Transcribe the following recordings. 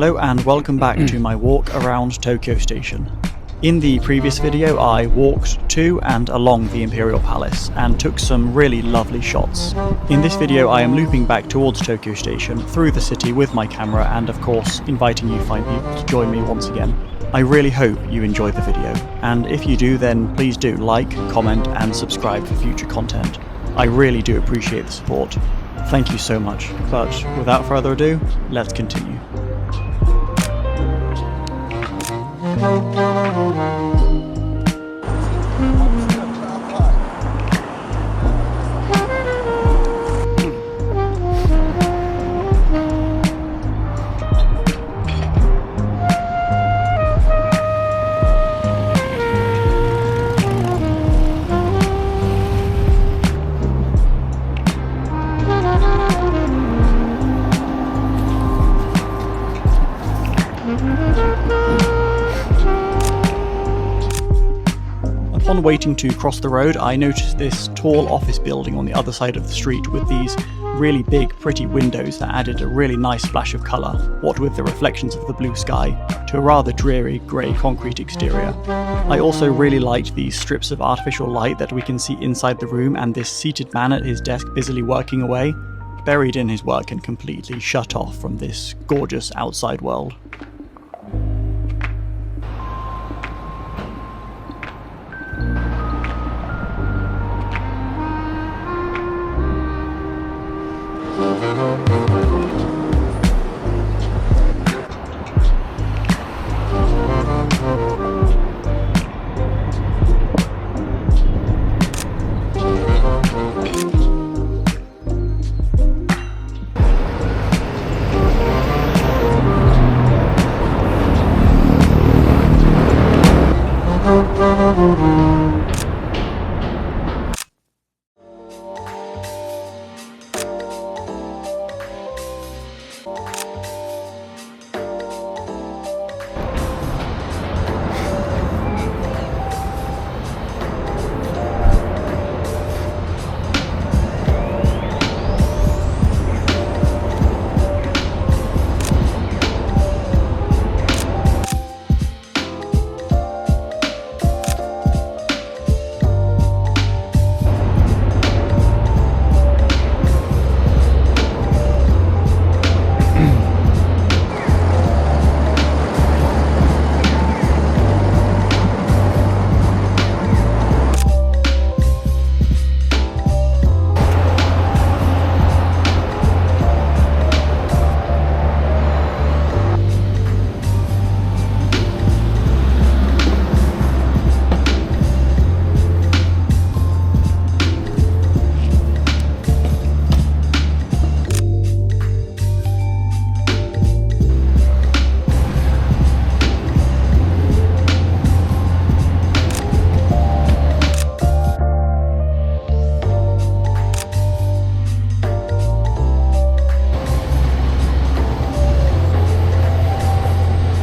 Hello and welcome back to my walk around Tokyo Station. In the previous video I walked to and along the Imperial Palace and took some really lovely shots. In this video I am looping back towards Tokyo Station through the city with my camera and of course inviting you fine people to join me once again. I really hope you enjoyed the video, and if you do then please do like, comment and subscribe for future content. I really do appreciate the support. Thank you so much, but without further ado, let's continue. Upon waiting to cross the road, I noticed this tall office building on the other side of the street with these really big, pretty windows that added a really nice splash of colour, what with the reflections of the blue sky, to a rather dreary grey concrete exterior. I also really liked these strips of artificial light that we can see inside the room and this seated man at his desk busily working away, buried in his work and completely shut off from this gorgeous outside world.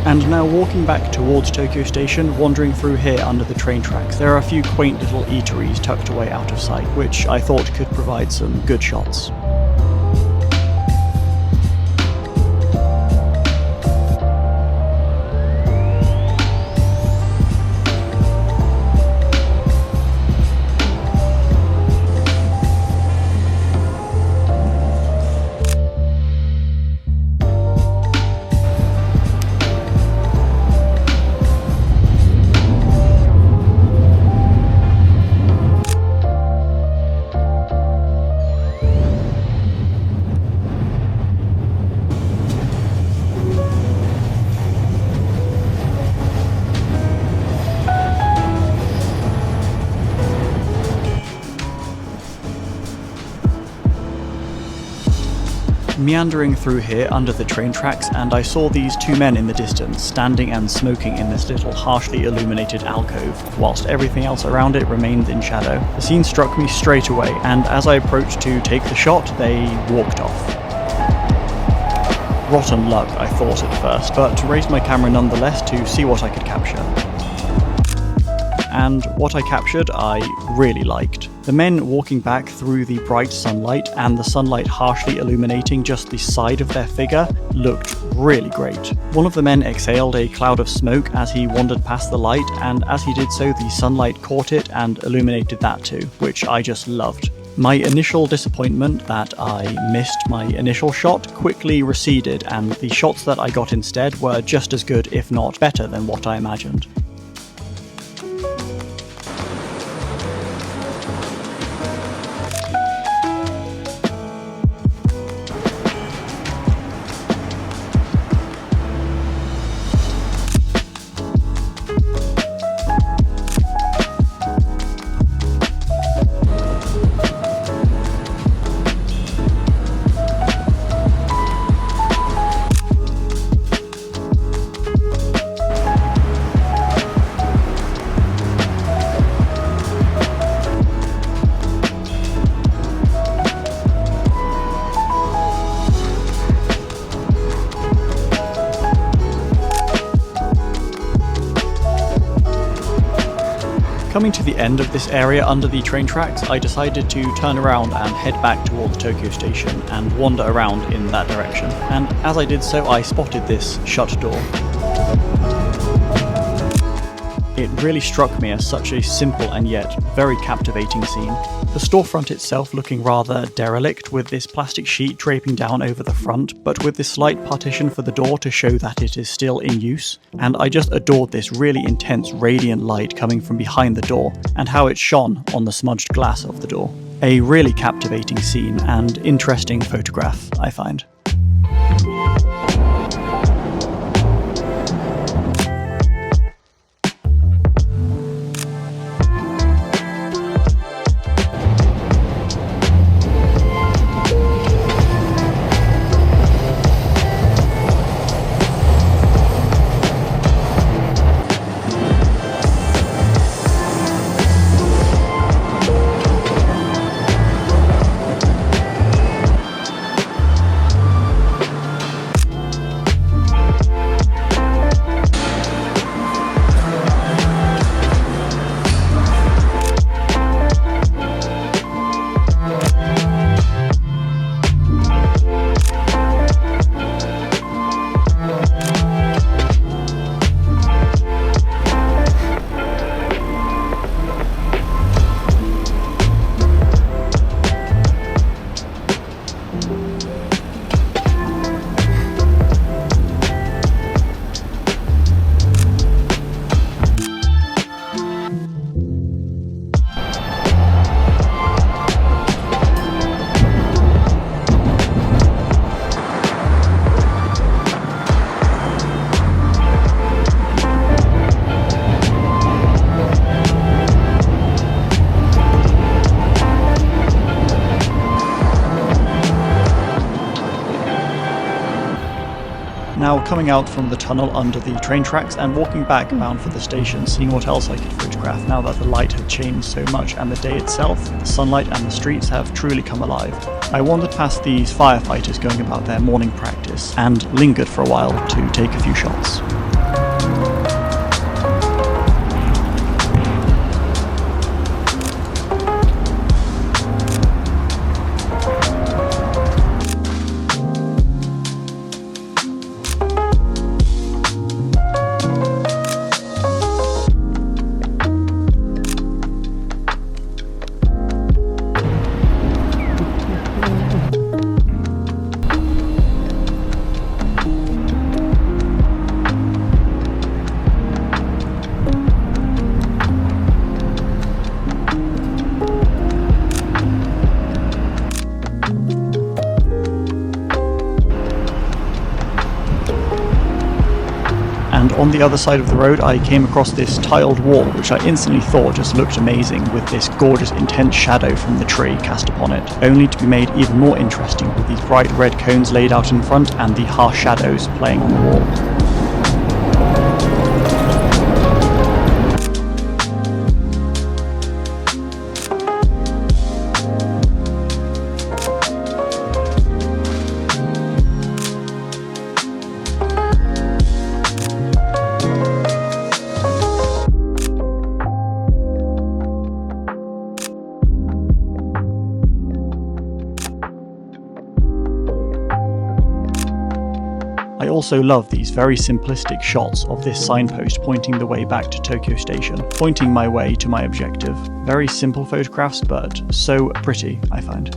And now walking back towards Tokyo Station, wandering through here under the train tracks, there are a few quaint little eateries tucked away out of sight, which I thought could provide some good shots. Meandering through here under the train tracks, and I saw these two men in the distance standing and smoking in this little harshly illuminated alcove, whilst everything else around it remained in shadow. The scene struck me straight away, and as I approached to take the shot, they walked off. Rotten luck, I thought at first, but raised my camera nonetheless to see what I could capture. and what I captured I really liked. The men walking back through the bright sunlight and the sunlight harshly illuminating just the side of their figure looked really great. One of the men exhaled a cloud of smoke as he wandered past the light, and as he did so the sunlight caught it and illuminated that too, which I just loved. My initial disappointment that I missed my initial shot quickly receded, and the shots that I got instead were just as good, if not better, than what I imagined. Coming to the end of this area under the train tracks, I decided to turn around and head back towards Tokyo Station and wander around in that direction. And as I did so, I spotted this shut door. It really struck me as such a simple and yet very captivating scene. The storefront itself looking rather derelict, with this plastic sheet draping down over the front, but with this slight partition for the door to show that it is still in use. And I just adored this really intense radiant light coming from behind the door, and how it shone on the smudged glass of the door. A really captivating scene and interesting photograph, I find. Now coming out from the tunnel under the train tracks and walking back bound for the station, seeing what else I could photograph now that the light had changed so much and the day itself, the sunlight and the streets have truly come alive. I wandered past these firefighters going about their morning practice and lingered for a while to take a few shots. And on the other side of the road I came across this tiled wall, which I instantly thought just looked amazing, with this gorgeous intense shadow from the tree cast upon it, only to be made even more interesting with these bright red cones laid out in front and the harsh shadows playing on the wall. I also love these very simplistic shots of this signpost pointing the way back to Tokyo Station, pointing my way to my objective. Very simple photographs, but so pretty, I find.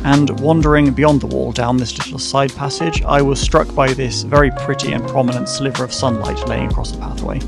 And wandering beyond the wall down this little side passage, I was struck by this very pretty and prominent sliver of sunlight laying across the pathway.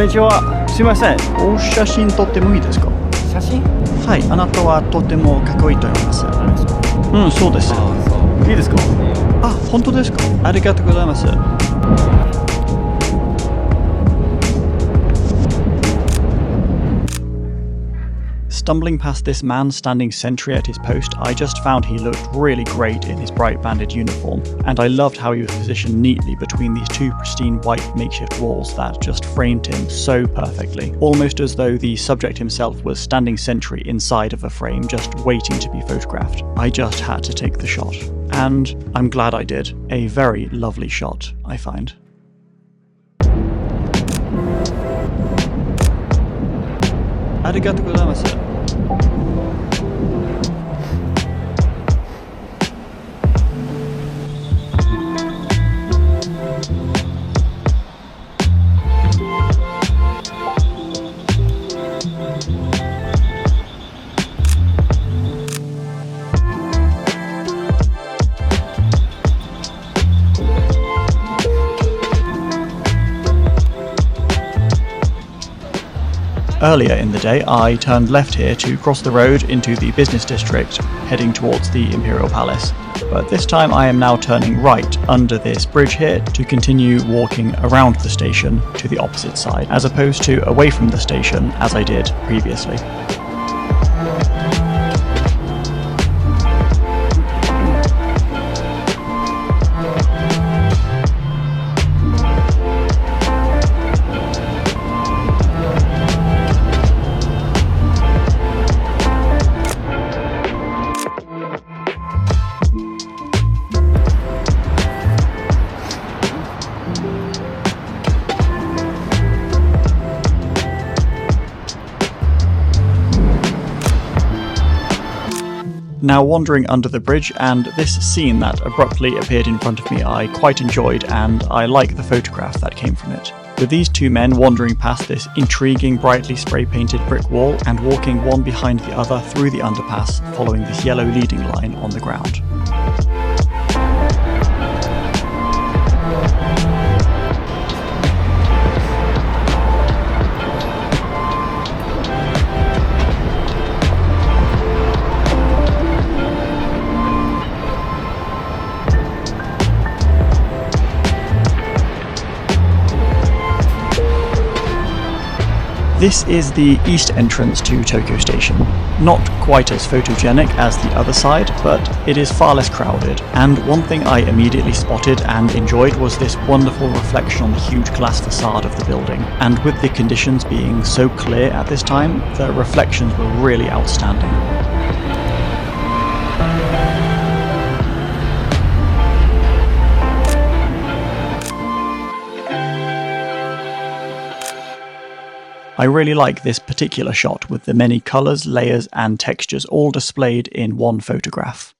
んにちは。すいません。お写真撮ってもいいですか？写真？はい、あなたはとてもかっこいいと思います。うん、そうです。そう。いいですか？あ、本当ですか？ありがとうございます。Stumbling past this man standing sentry at his post, I just found he looked really great in his bright banded uniform, and I loved how he was positioned neatly between these two pristine white makeshift walls that just framed him so perfectly, almost as though the subject himself was standing sentry inside of a frame just waiting to be photographed. I just had to take the shot, and I'm glad I did. A very lovely shot, I find. ありがとうございます。Earlier in the day, I turned left here to cross the road into the business district, heading towards the Imperial Palace. But this time I am now turning right under this bridge here to continue walking around the station to the opposite side, as opposed to away from the station as I did previously. Now wandering under the bridge, and this scene that abruptly appeared in front of me I quite enjoyed, and I like the photograph that came from it. With these two men wandering past this intriguing brightly spray painted brick wall and walking one behind the other through the underpass following this yellow leading line on the ground. This is the east entrance to Tokyo Station. Not quite as photogenic as the other side, but it is far less crowded. And one thing I immediately spotted and enjoyed was this wonderful reflection on the huge glass facade of the building. And with the conditions being so clear at this time, the reflections were really outstanding. I really like this particular shot with the many colours, layers and textures all displayed in one photograph.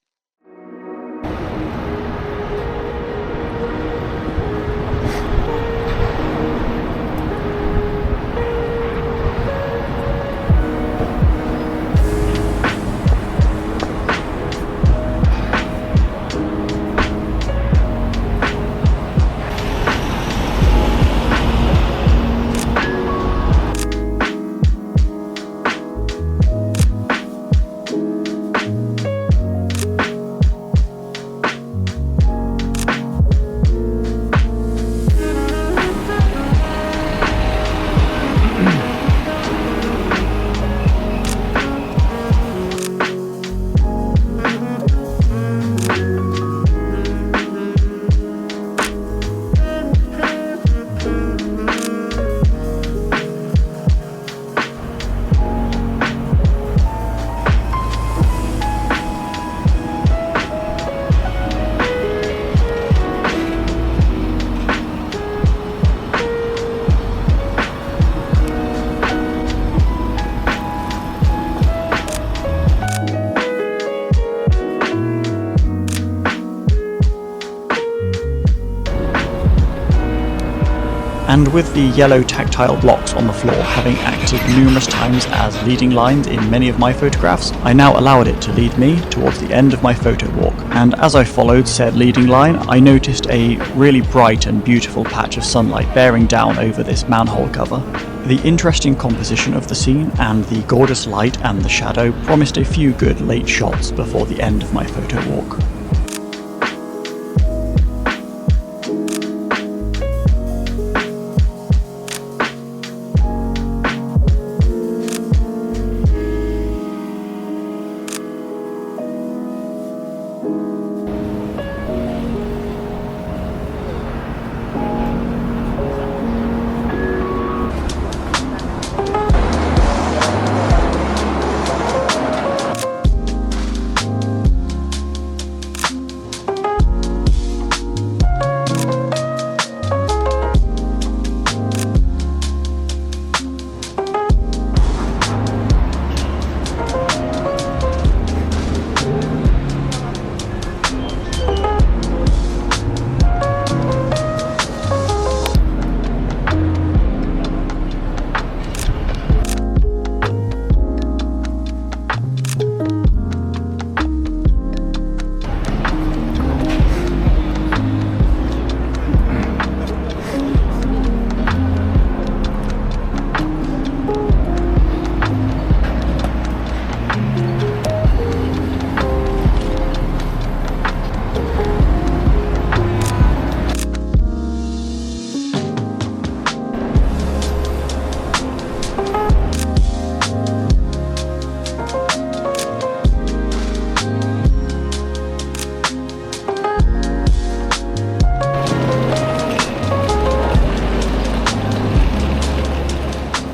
And with the yellow tactile blocks on the floor having acted numerous times as leading lines in many of my photographs, I now allowed it to lead me towards the end of my photo walk. And as I followed said leading line, I noticed a really bright and beautiful patch of sunlight bearing down over this manhole cover. The interesting composition of the scene and the gorgeous light and the shadow promised a few good late shots before the end of my photo walk.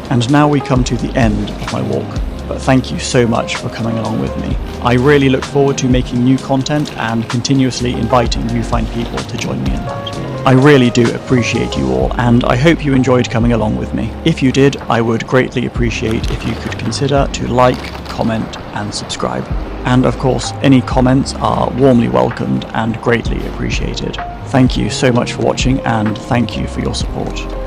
And now we come to the end of my walk, but thank you so much for coming along with me. I really look forward to making new content and continuously inviting new fine people to join me in that. I really do appreciate you all, and I hope you enjoyed coming along with me. If you did, I would greatly appreciate if you could consider to like, comment and subscribe. And of course, any comments are warmly welcomed and greatly appreciated. Thank you so much for watching, and thank you for your support.